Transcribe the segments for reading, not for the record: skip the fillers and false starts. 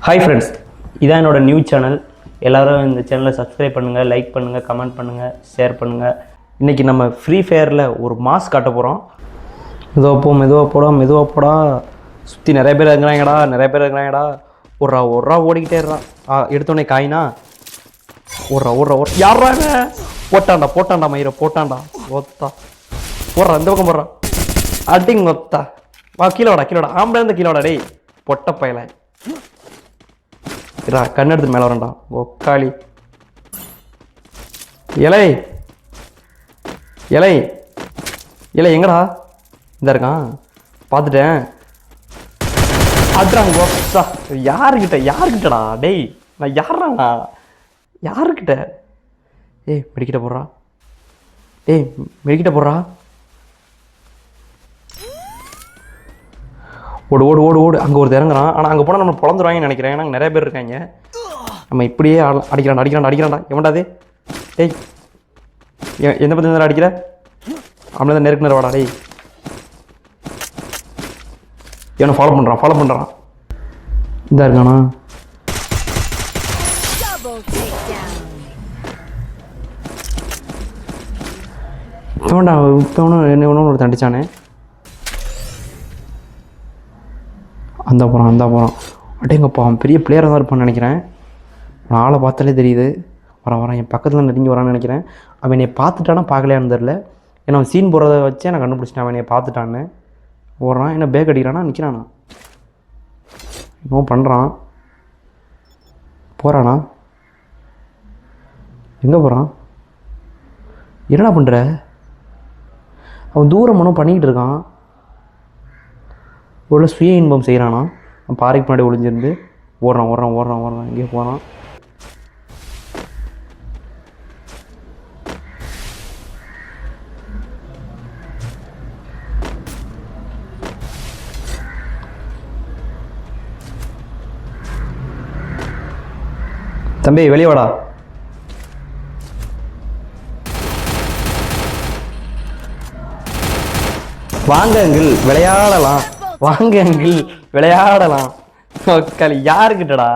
Hi friends, இதான் என்னோடய new channel. எல்லோரும் இந்த சேனலை சப்ஸ்கிரைப் பண்ணுங்கள், லைக் பண்ணுங்கள், கமெண்ட் பண்ணுங்கள், ஷேர் பண்ணுங்கள். இன்றைக்கி நம்ம ஃப்ரீ ஃபயரில் ஒரு மாஸ் காட்ட போகிறோம். மெதுவாக போடா. சுற்றி நிறைய பேர் இருக்கிறாங்கடா. ஒரு ஓடிக்கிட்டே இருறான். எடுத்தோடனே காயினா ஒரு யாராங்க போட்டான்டா மயிரை போட்டான்டா. ஒத்தா போடுறான், இந்த பக்கம் போடுறான். அடிங்க ஒத்தா. வா கீழோடா ஆம்பளை இருந்து கீழோடா. டேய் பொட்ட பயல கண்ணெடுத்து மேலே வரண்டா ஒக்காளி. இலை எங்கடா? இந்த இருக்கான், பார்த்துட்டேன். அட்றாங்க யாருக்கிட்டடா? டேய் நான் யாராண்ணா? யாருக்கிட்ட? மெடிக்கிட்ட போடுறா. ஓடு. அங்கே ஒரு இறங்குறான். ஆனால் அங்கே போனால் நம்ம பொழந்துருவாங்கன்னு நினைக்கிறேன். ஏன்னா நிறைய பேர் இருக்காங்க. நம்ம இப்படியே அடிக்கிறான்டா. எவன்டாது? டேய் எந்த பற்றி நேரம் அடிக்கிற? அவனை தான் நெருக்கு வாடா. டேய் இவனை ஃபாலோ பண்ணுறான். இந்த இருக்கானா? என்ன ஒரு தண்டிச்சானே. அந்த போகிறான். அடேங்கப்பா, அவன் பெரிய பிளேயராக தான் இருப்பான்னு நினைக்கிறேன். நான் ஆளை பார்த்தாலே தெரியுது. வரான் என் பக்கத்தில் நெருங்கி வரான்னு நினைக்கிறேன். அவன் என்னை பார்த்துட்டானா பார்க்கலையான்னு தெரில. ஏன்னா அவன் சீன் போகிறத வச்சே நான் கண்டுபிடிச்சிட்டேன் அவன் என்னை பார்த்துட்டான்னு. ஓடுறான். என்ன பேக் அடிக்கிறானா? நிற்கிறானா? இன்னும் பண்ணுறான். போகிறானா? எங்கே போகிறான்? என்னடா பண்ணுற? அவன் தூரம் ஒன்றும் பண்ணிக்கிட்டு இருக்கான். ஒரு சுய இன்பம் செய்கிறானா? பாறைக்கு முன்னாடி ஒளிஞ்சிருந்து ஓடுறான். எங்கேயோ போகிறான். தம்பி வெளியே வாடா. வாங்க அங்கிள் விளையாடலாம். களி யாருக்கிட்டடா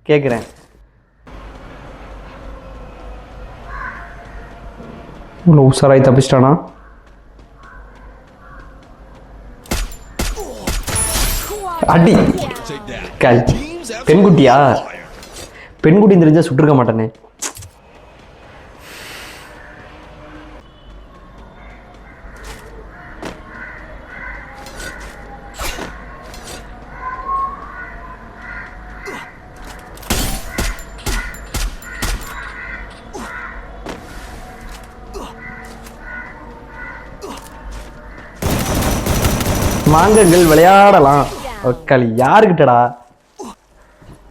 கேட்குறேன். இவ்வளோ உஷாராய் தப்பிச்சிட்டானா? அடி களி. பெண்குட்டி தெரிஞ்சா சுட்டிருக்க மாட்டேனே. வாங்கங்கள் விளையாடலாம். களி யாருக்கிட்டடா?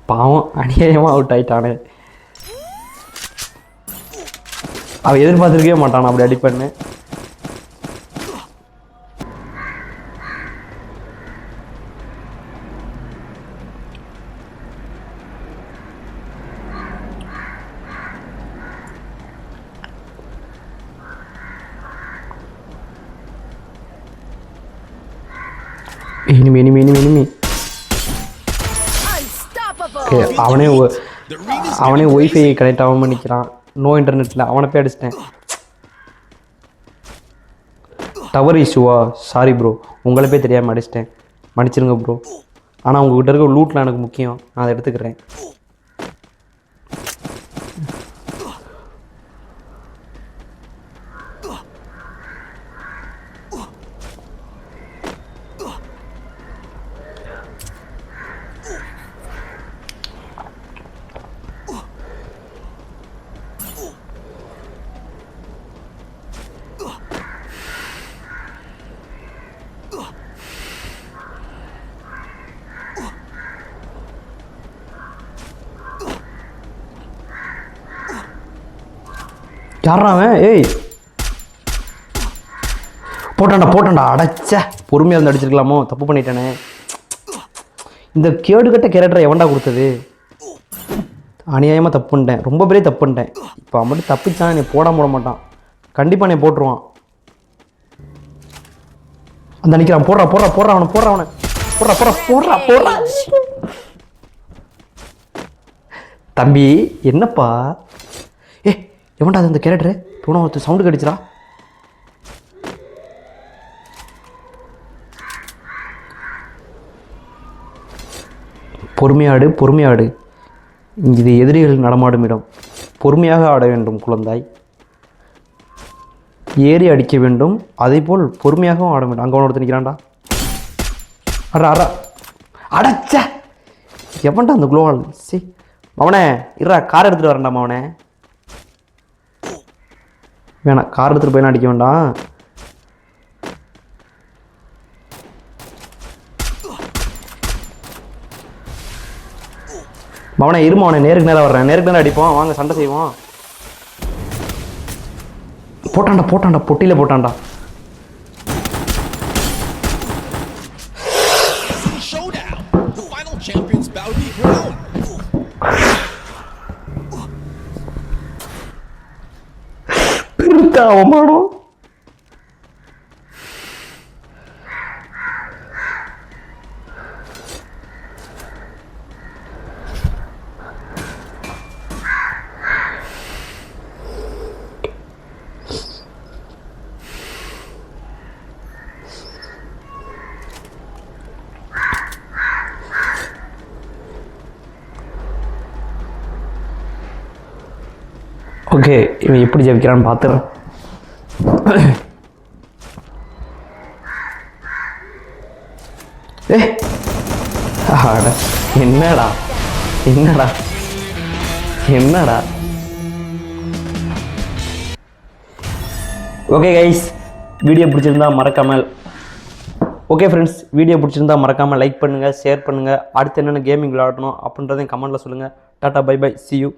பாவம் அநியாயமாக அவுட் ஆயிட்டானே. அவன் எதிர்பார்த்துருக்கவே மாட்டான் அப்படி அடிப்பண்ணு. இனிமே அவனே ஒய்ஃபை கனெக்ட் ஆகாமல் நிற்கிறான். நோ இன்டர்நெட்டில். அவனை போய் அடிச்சிட்டேன். டவர் இஷ்யூவா? சாரி ப்ரோ, உங்களை போய் தெரியாமல் அடிச்சிட்டேன். மன்னிச்சிருங்க ப்ரோ. ஆனால் உங்கள்கிட்ட இருக்க லூட்லாம் எனக்கு முக்கியம். நான் அதை எடுத்துக்கிறேன். யாராவன்? போட்டான்டா. அடைச்ச பொறுமையாக இருந்து அடிச்சிருக்கலாமோ? தப்பு பண்ணிட்டேனே. இந்த கேடுகட்ட கேரக்டரை எவன்டா கொடுத்தது? அநியாயமாக தப்பு பண்ணிட்டேன். ரொம்ப பெரிய தப்பு பண்ணிட்டேன். இப்போ அவன் மட்டும் தப்பிச்சான், என்னை போட மாட்டான். கண்டிப்பாக என்னை போட்டுருவான். அந்த நிற்கிறான். போடுறா அவனை. தம்பி என்னப்பா? ஏ எவன்டா அது அந்த கேரக்டரு? போன ஒருத்தர் சவுண்டு கடிச்சிடா. பொறுமையாடு பொறுமையாடு. இது எதிரிகள் நடமாடும் இடம். பொறுமையாக ஆட வேண்டும் குழந்தாய். ஏறி அடிக்க வேண்டும், அதே போல் பொறுமையாகவும் ஆட வேண்டும். அங்கே ஒருத்தர் நிற்கிறான்டா. அடா அடா அடைச்ச எவன்டா அந்த குளோவால்? சரி மவனே இருடா, கார் எடுத்துகிட்டு வரேன்டா மவனே. வேணாம், கார் எடுத்துகிட்டு போய் அடிக்க வேண்டாம். மவனே இருமா, அவனை நேருக்கு நேரம் வர்றேன். நேருக்கு நேரம் அடிப்போம், வாங்க சண்டை செய்வோம். போட்டான்டா போட்டான்டா, பொட்டியில போட்டான்டா. அவமானம். ஓகே, இவன் எப்படி ஜெயிக்கிறான்னு பார்த்துறேன். என்னடா என்னடா என்னடா. ஓகே கைஸ், வீடியோ பிடிச்சிருந்தா மறக்காமல் வீடியோ பிடிச்சிருந்தா மறக்காமல் லைக் பண்ணுங்கள், ஷேர் பண்ணுங்கள். அடுத்து என்னென்ன கேமிங் விளையாடணும் அப்படின்றதையும் கமெண்ட்டில் சொல்லுங்கள். Tata bye bye, see you.